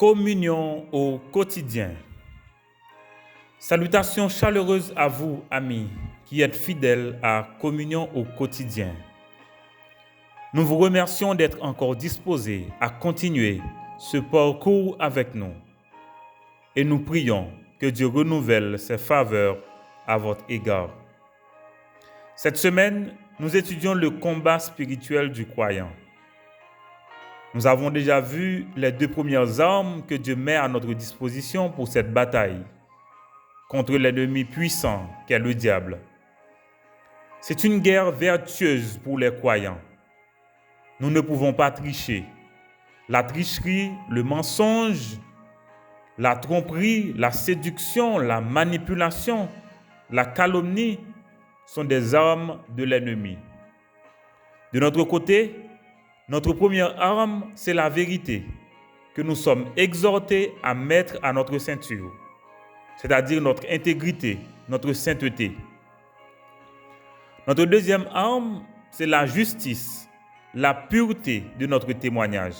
Communion au quotidien. Salutations chaleureuses à vous, amis, qui êtes fidèles à Communion au quotidien. Nous vous remercions d'être encore disposés à continuer ce parcours avec nous. Et nous prions que Dieu renouvelle ses faveurs à votre égard. Cette semaine, nous étudions le combat spirituel du croyant. Nous avons déjà vu les deux premières armes que Dieu met à notre disposition pour cette bataille contre l'ennemi puissant qu'est le diable. C'est une guerre vertueuse pour les croyants. Nous ne pouvons pas tricher. La tricherie, le mensonge, la tromperie, la séduction, la manipulation, la calomnie sont des armes de l'ennemi. De notre côté, notre première arme, c'est la vérité que nous sommes exhortés à mettre à notre ceinture, c'est-à-dire notre intégrité, notre sainteté. Notre deuxième arme, c'est la justice, la pureté de notre témoignage.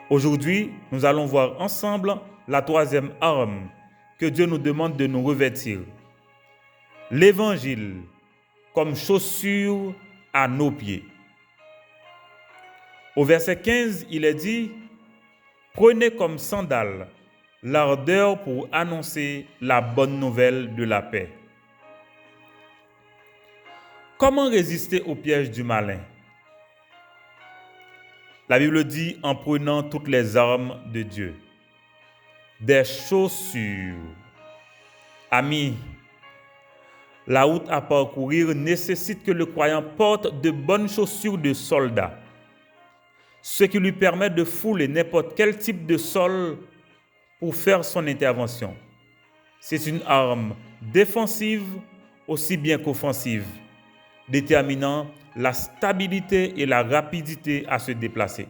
Aujourd'hui, nous allons voir ensemble la troisième arme que Dieu nous demande de nous revêtir. L'Évangile comme chaussure à nos pieds. Au verset 15, il est dit « Prenez comme sandale l'ardeur pour annoncer la bonne nouvelle de la paix. » Comment résister au piège du malin? La Bible dit en prenant toutes les armes de Dieu. Des chaussures. Amis, la route à parcourir nécessite que le croyant porte de bonnes chaussures de soldat, ce qui lui permet de fouler n'importe quel type de sol pour faire son intervention. C'est une arme défensive aussi bien qu'offensive, déterminant la stabilité et la rapidité à se déplacer.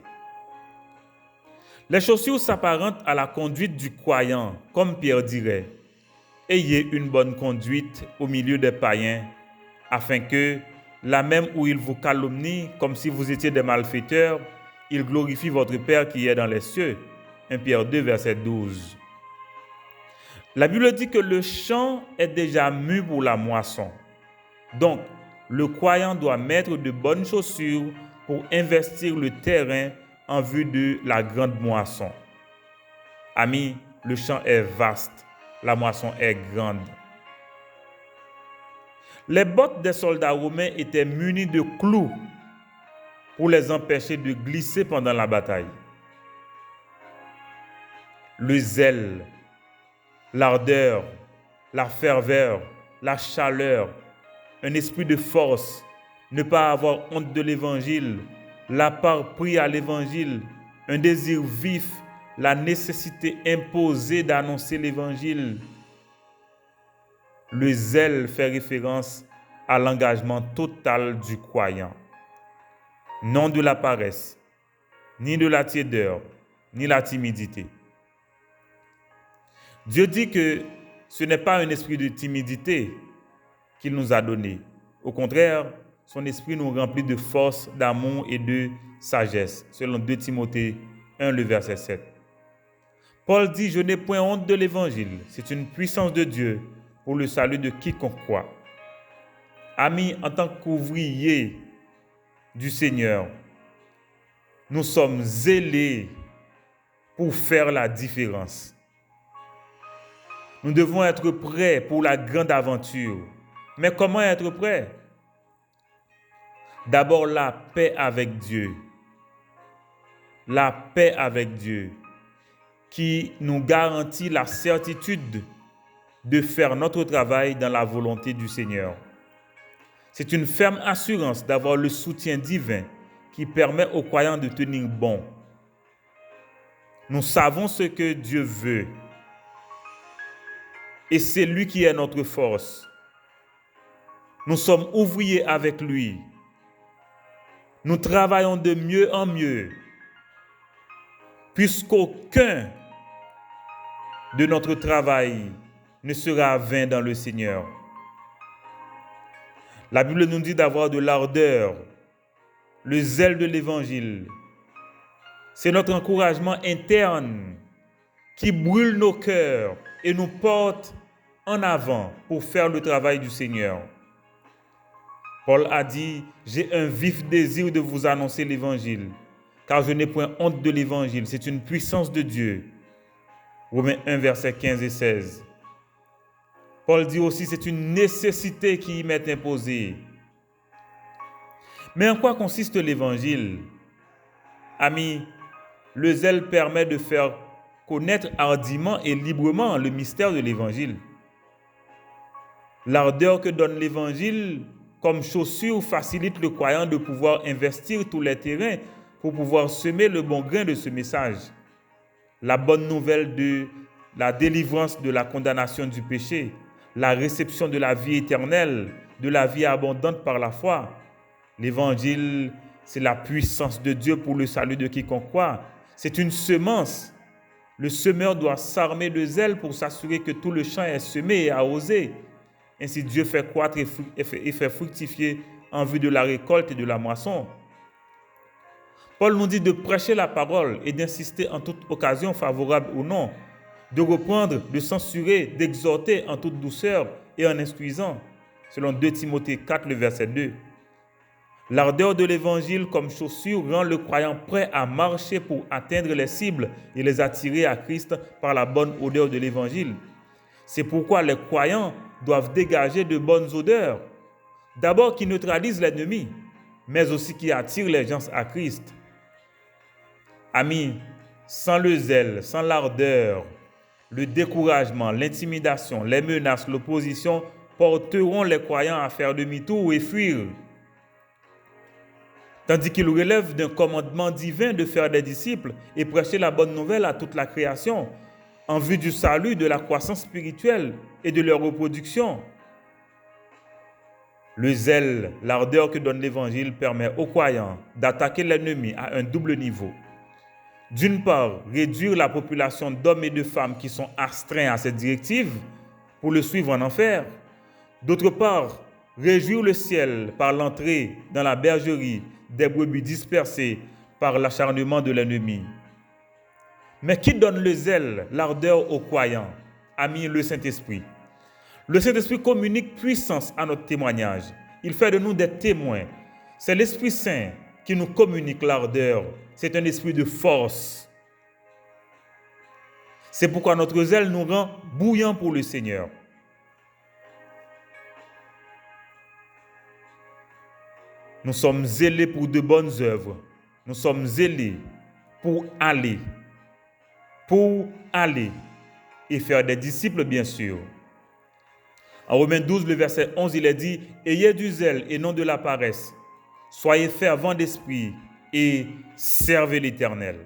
Les chaussures s'apparentent à la conduite du croyant, comme Pierre dirait. Ayez une bonne conduite au milieu des païens, afin que, là même où ils vous calomnient, comme si vous étiez des malfaiteurs, ils glorifient votre Père qui est dans les cieux. 1 Pierre 2, verset 12. La Bible dit que le champ est déjà mûr pour la moisson. Donc, le croyant doit mettre de bonnes chaussures pour investir le terrain en vue de la grande moisson. Amis, le champ est vaste, la moisson est grande. Les bottes des soldats romains étaient munies de clous pour les empêcher de glisser pendant la bataille. Le zèle, l'ardeur, la ferveur, la chaleur, un esprit de force, ne pas avoir honte de l'évangile, la part prise à l'évangile, un désir vif, la nécessité imposée d'annoncer l'évangile. Le zèle fait référence à l'engagement total du croyant. Non de la paresse, ni de la tiédeur, ni la timidité. Dieu dit que ce n'est pas un esprit de timidité qu'il nous a donné. Au contraire, son esprit nous remplit de force, d'amour et de sagesse, selon 2 Timothée 1, le verset 7. Paul dit « Je n'ai point honte de l'évangile, c'est une puissance de Dieu pour le salut de quiconque croit. » Amis, en tant qu'ouvriers du Seigneur, nous sommes zélés pour faire la différence. Nous devons être prêts pour la grande aventure. Mais comment être prêts? D'abord, la paix avec Dieu. La paix avec Dieu qui nous garantit la certitude de faire notre travail dans la volonté du Seigneur. C'est une ferme assurance d'avoir le soutien divin qui permet aux croyants de tenir bon. Nous savons ce que Dieu veut et c'est lui qui est notre force. Nous sommes ouvriers avec lui. Nous travaillons de mieux en mieux, puisqu'aucun de notre travail ne sera vain dans le Seigneur. La Bible nous dit d'avoir de l'ardeur, le zèle de l'Évangile. C'est notre encouragement interne qui brûle nos cœurs et nous porte en avant pour faire le travail du Seigneur. Paul a dit, « J'ai un vif désir de vous annoncer l'Évangile, car je n'ai point honte de l'Évangile, c'est une puissance de Dieu. » Romains 1, versets 15 et 16. Paul dit aussi, c'est une nécessité qui m'est imposée. Mais en quoi consiste l'Évangile? Amis, le zèle permet de faire connaître hardiment et librement le mystère de l'Évangile. L'ardeur que donne l'Évangile comme chaussure facilite le croyant de pouvoir investir tous les terrains pour pouvoir semer le bon grain de ce message. La bonne nouvelle de la délivrance de la condamnation du péché, la réception de la vie éternelle, de la vie abondante par la foi. L'Évangile, c'est la puissance de Dieu pour le salut de quiconque croit. C'est une semence. Le semeur doit s'armer de zèle pour s'assurer que tout le champ est semé et arrosé. Ainsi, Dieu fait croître et fait fructifier en vue de la récolte et de la moisson. Paul nous dit de prêcher la parole et d'insister en toute occasion, favorable ou non, de reprendre, de censurer, d'exhorter en toute douceur et en instruisant, selon 2 Timothée 4, le verset 2. L'ardeur de l'Évangile comme chaussure rend le croyant prêt à marcher pour atteindre les cibles et les attirer à Christ par la bonne odeur de l'Évangile. C'est pourquoi les croyants doivent dégager de bonnes odeurs, d'abord qui neutralisent l'ennemi, mais aussi qui attirent les gens à Christ. Amis, sans le zèle, sans l'ardeur, le découragement, l'intimidation, les menaces, l'opposition porteront les croyants à faire demi-tour et fuir. Tandis qu'il relève d'un commandement divin de faire des disciples et prêcher la bonne nouvelle à toute la création, en vue du salut, de la croissance spirituelle et de leur reproduction. Le zèle, l'ardeur que donne l'Évangile permet aux croyants d'attaquer l'ennemi à un double niveau. D'une part, réduire la population d'hommes et de femmes qui sont astreints à cette directive pour le suivre en enfer. D'autre part, réjouir le ciel par l'entrée dans la bergerie des brebis dispersées par l'acharnement de l'ennemi. Mais qui donne le zèle, l'ardeur aux croyants? Amis, le Saint-Esprit. Le Saint-Esprit communique puissance à notre témoignage. Il fait de nous des témoins. C'est l'Esprit Saint qui nous communique l'ardeur. C'est un esprit de force. C'est pourquoi notre zèle nous rend bouillants pour le Seigneur. Nous sommes zélés pour de bonnes œuvres. Nous sommes zélés pour aller et faire des disciples, bien sûr. En Romains 12, le verset 11, il est dit « Ayez du zèle et non de la paresse. Soyez fervents d'esprit et servez l'Éternel. »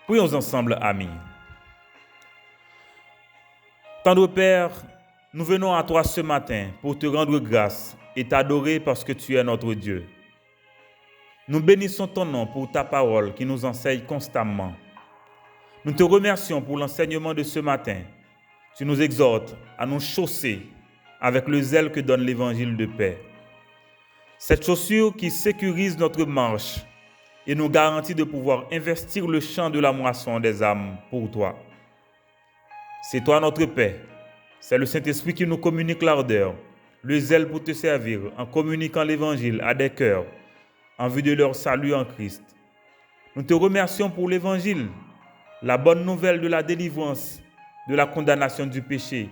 Prions ensemble, amis. Tendre Père, nous venons à toi ce matin pour te rendre grâce et t'adorer parce que tu es notre Dieu. Nous bénissons ton nom pour ta parole qui nous enseigne constamment. Nous te remercions pour l'enseignement de ce matin. Tu nous exhortes à nous chausser avec le zèle que donne l'Évangile de paix. Cette chaussure qui sécurise notre marche et nous garantit de pouvoir investir le champ de la moisson des âmes pour toi. C'est toi notre paix. C'est le Saint-Esprit qui nous communique l'ardeur, le zèle pour te servir en communiquant l'Évangile à des cœurs en vue de leur salut en Christ. Nous te remercions pour l'Évangile, la bonne nouvelle de la délivrance, de la condamnation du péché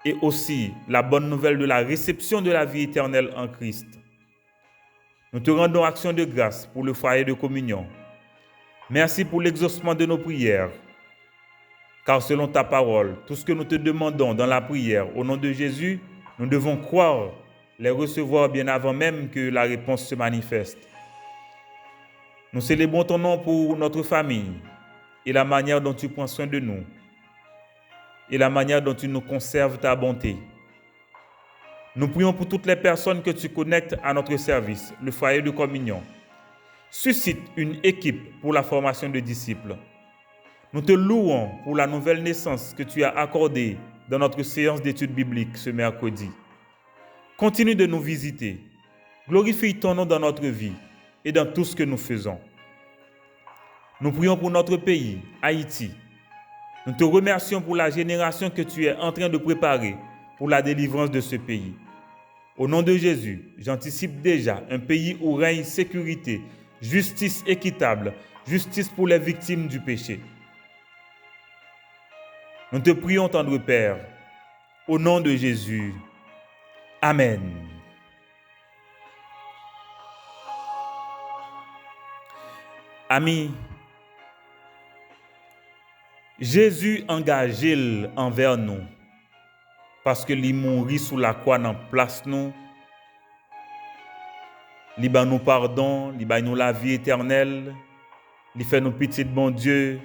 et aussi la bonne nouvelle de la réception de la vie éternelle en Christ. Nous te rendons action de grâce pour le foyer de communion. Merci pour l'exaucement de nos prières. Car selon ta parole, tout ce que nous te demandons dans la prière au nom de Jésus, nous devons croire les recevoir bien avant même que la réponse se manifeste. Nous célébrons ton nom pour notre famille et la manière dont tu prends soin de nous et la manière dont tu nous conserves ta bonté. Nous prions pour toutes les personnes que tu connectes à notre service, le foyer de communion. Suscite une équipe pour la formation de disciples. Nous te louons pour la nouvelle naissance que tu as accordée dans notre séance d'études bibliques ce mercredi. Continue de nous visiter Glorifie ton nom dans notre vie et dans tout ce que nous faisons. Nous prions pour notre pays, Haïti. Nous te remercions pour la génération que tu es en train de préparer pour la délivrance de ce pays. Au nom de Jésus, j'anticipe déjà un pays où règne sécurité, justice équitable, justice pour les victimes du péché. Nous te prions, tendre Père, au nom de Jésus. Amen. Amis, Jésus engagé envers nous parce que il mourit sous la croix dans place nous. Il ba nous pardon, il ba nous la vie éternelle, il fait nous petits bon Dieu,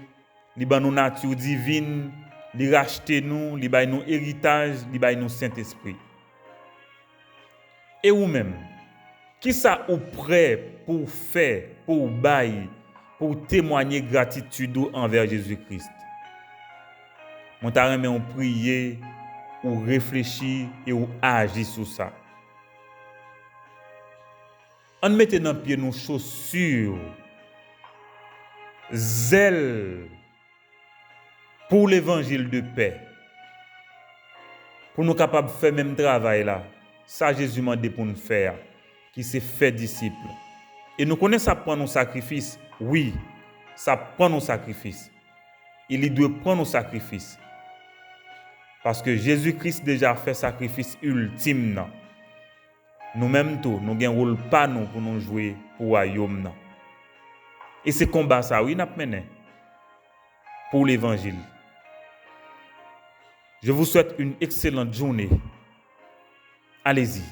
il ba nous nature divine, il rachète nous, il ba nous héritage, il ba nous Saint-Esprit. Et vous-même, qui ça ou prêt pour faire, pour bailler, pour témoigner gratitude envers Jésus-Christ? Mon taremé on prier ou réfléchir et ou agir sur ça. On mette dans pied nos chaussures, zèle pour l'évangile de paix. Pour nous capables de faire même travail là. Ça Jésus m'a dit pour nous faire, qui s'est fait disciple. Et nous connaissons ça prend nos sacrifices. Oui, ça prend nos sacrifices. Il doit prendre nos sacrifices. Parce que Jésus-Christ déjà fait sacrifice ultime. Nous-mêmes tout, nous avons un rôle pas nous pour nous jouer pour le royaume. Et c'est combat ça, oui, nous mené pour l'évangile. Je vous souhaite une excellente journée. Allez-y.